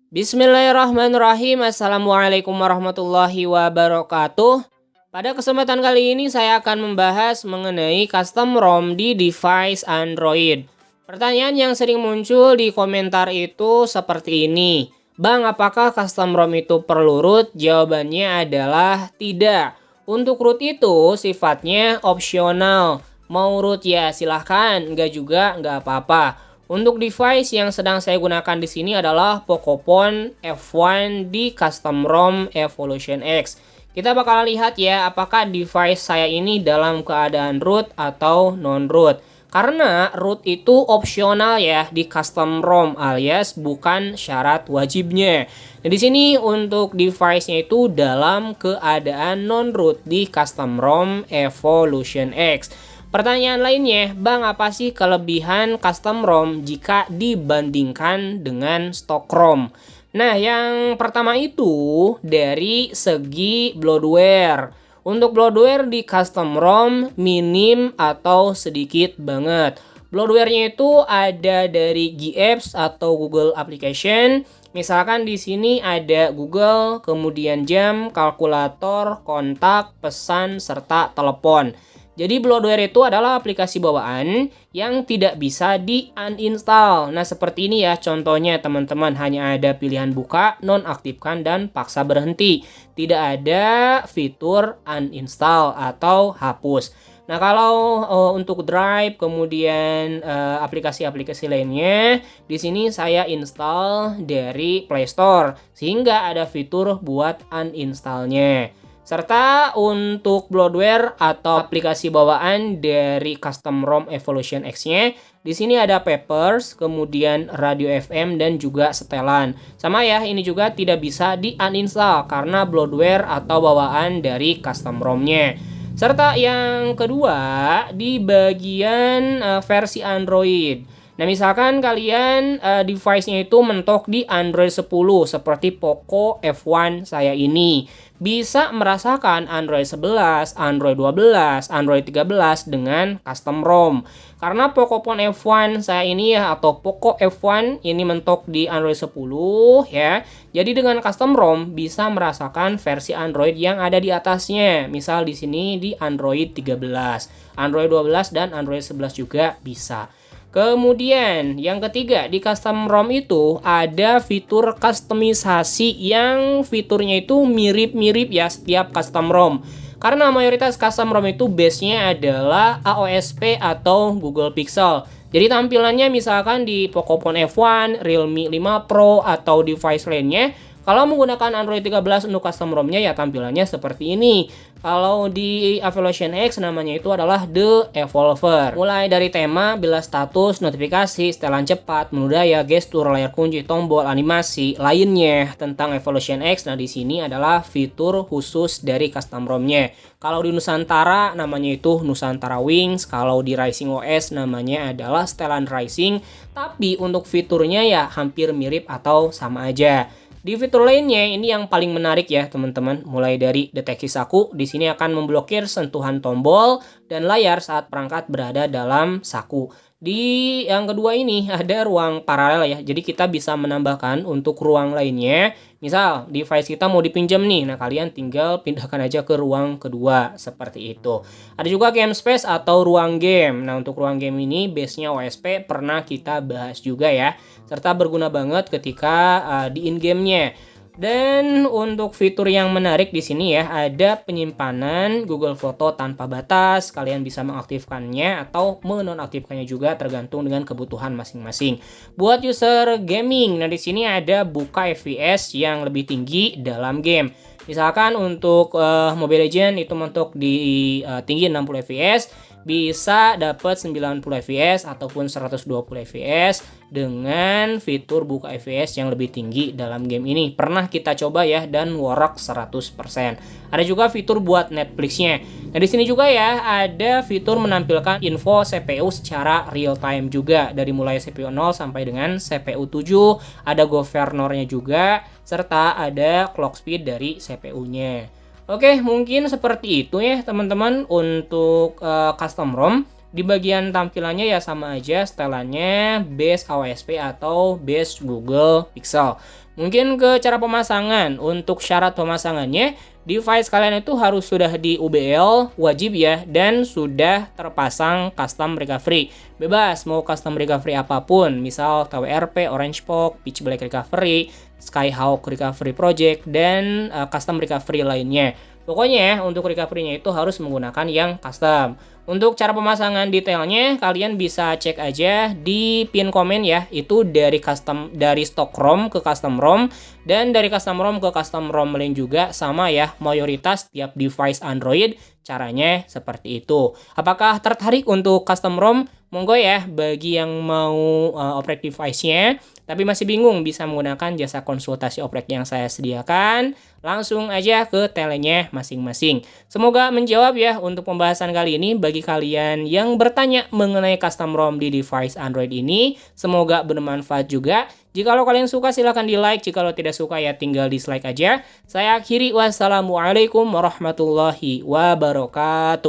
Bismillahirrahmanirrahim. Assalamualaikum warahmatullahi wabarakatuh. Pada kesempatan kali ini saya akan membahas mengenai custom ROM di device Android. Pertanyaan yang sering muncul di komentar itu seperti ini. Bang, apakah custom ROM itu perlu root? Jawabannya adalah tidak. Untuk root itu sifatnya opsional. Mau root ya silahkan, enggak juga enggak apa-apa. Untuk device yang sedang saya gunakan di sini adalah Pocophone F1 di custom ROM Evolution X. Kita bakal lihat ya apakah device saya ini dalam keadaan root atau non-root. Karena root itu opsional ya di custom ROM alias bukan syarat wajibnya. Nah, di sini untuk device-nya itu dalam keadaan non-root di custom ROM Evolution X. Pertanyaan lainnya, Bang, apa sih kelebihan custom ROM jika dibandingkan dengan stok ROM? Nah, yang pertama itu dari segi bloatware. Untuk bloatware di custom ROM minim atau sedikit banget. Bloatware-nya itu ada dari GApps atau Google Application. Misalkan di sini ada Google, kemudian jam, kalkulator, kontak, pesan, serta telepon. Jadi bloatware itu adalah aplikasi bawaan yang tidak bisa di-uninstall. Nah, seperti ini ya contohnya teman-teman, hanya ada pilihan buka, nonaktifkan, dan paksa berhenti. Tidak ada fitur uninstall atau hapus. Nah, kalau untuk Drive kemudian aplikasi-aplikasi lainnya, di sini saya install dari Play Store sehingga ada fitur buat uninstallnya. Serta untuk bloatware atau aplikasi bawaan dari custom ROM Evolution X-nya, di sini ada Papers, kemudian Radio FM dan juga setelan. Sama ya, ini juga tidak bisa di-uninstall karena bloatware atau bawaan dari custom ROM-nya. Serta yang kedua, di bagian versi Android. Nah, misalkan kalian device-nya itu mentok di Android 10 seperti Poco F1 saya ini. Bisa merasakan Android 11, Android 12, Android 13 dengan custom ROM. Karena Pocophone F1 saya ini ya atau Poco F1 ini mentok di Android 10 ya. Jadi dengan custom ROM bisa merasakan versi Android yang ada di atasnya. Misal di sini di Android 13, Android 12 dan Android 11 juga bisa. Kemudian yang ketiga di custom ROM itu ada fitur kustomisasi yang fiturnya itu mirip-mirip ya setiap custom ROM. Karena mayoritas custom ROM itu base-nya adalah AOSP atau Google Pixel. Jadi tampilannya misalkan di Pocophone F1, Realme 5 Pro atau device lainnya, kalau menggunakan Android 13 untuk custom ROM-nya ya tampilannya seperti ini. Kalau di Evolution X namanya itu adalah The Evolver. Mulai dari tema, bila status, notifikasi, setelan cepat, menu daya, gestur, layar kunci, tombol, animasi, lainnya tentang Evolution X. Nah, di sini adalah fitur khusus dari custom ROM-nya. Kalau di Nusantara namanya itu Nusantara Wings, kalau di Rising OS namanya adalah Stellan Rising, tapi untuk fiturnya ya hampir mirip atau sama aja. Di fitur lainnya ini yang paling menarik ya teman-teman, mulai dari deteksi saku, di sini akan memblokir sentuhan tombol dan layar saat perangkat berada dalam saku. Di yang kedua ini ada ruang paralel ya, jadi kita bisa menambahkan untuk ruang lainnya. Misal device kita mau dipinjam nih, nah kalian tinggal pindahkan aja ke ruang kedua seperti itu. Ada juga game space atau ruang game. Nah, untuk ruang game ini base-nya OSP pernah kita bahas juga ya, serta berguna banget ketika di in-game-nya. Dan untuk fitur yang menarik di sini ya, ada penyimpanan Google Foto tanpa batas. Kalian bisa mengaktifkannya atau menonaktifkannya juga tergantung dengan kebutuhan masing-masing. Buat user gaming, nah di sini ada buka FPS yang lebih tinggi dalam game. Misalkan untuk Mobile Legends itu mentok di tinggi 60 fps, bisa dapat 90 fps ataupun 120 fps dengan fitur buka FPS yang lebih tinggi dalam game ini. Pernah kita coba ya dan work 100%. Ada juga fitur buat Netflix-nya. Nah, di sini juga ya ada fitur menampilkan info CPU secara real time juga dari mulai CPU 0 sampai dengan CPU 7. Ada governornya juga serta ada clock speed dari CPU-nya. Oke, mungkin seperti itu ya teman-teman untuk custom ROM. Di bagian tampilannya ya sama aja, setelannya base AOSP atau base Google Pixel. Mungkin ke cara pemasangan. Untuk syarat pemasangannya, device kalian itu harus sudah di UBL, wajib ya, dan sudah terpasang custom recovery. Bebas, mau custom recovery apapun, misal TWRP, OrangePOC, Pitch Black Recovery, Skyhawk Recovery Project, dan custom recovery lainnya. Pokoknya untuk recovery-nya itu harus menggunakan yang custom. Untuk cara pemasangan detailnya kalian bisa cek aja di pin komen ya. Itu dari stock ROM ke custom ROM dan dari custom ROM ke custom ROM lain juga sama ya. Mayoritas tiap device Android caranya seperti itu. Apakah tertarik untuk custom ROM? Monggo ya bagi yang mau oprek device-nya tapi masih bingung bisa menggunakan jasa konsultasi oprek yang saya sediakan, langsung aja ke telenya masing-masing. Semoga menjawab ya untuk pembahasan kali ini bagi kalian yang bertanya mengenai custom ROM di device Android ini. Semoga bermanfaat juga. Jikalau kalian suka silahkan di like, jikalau tidak suka ya tinggal dislike aja. Saya akhiri, wassalamualaikum warahmatullahi wabarakatuh.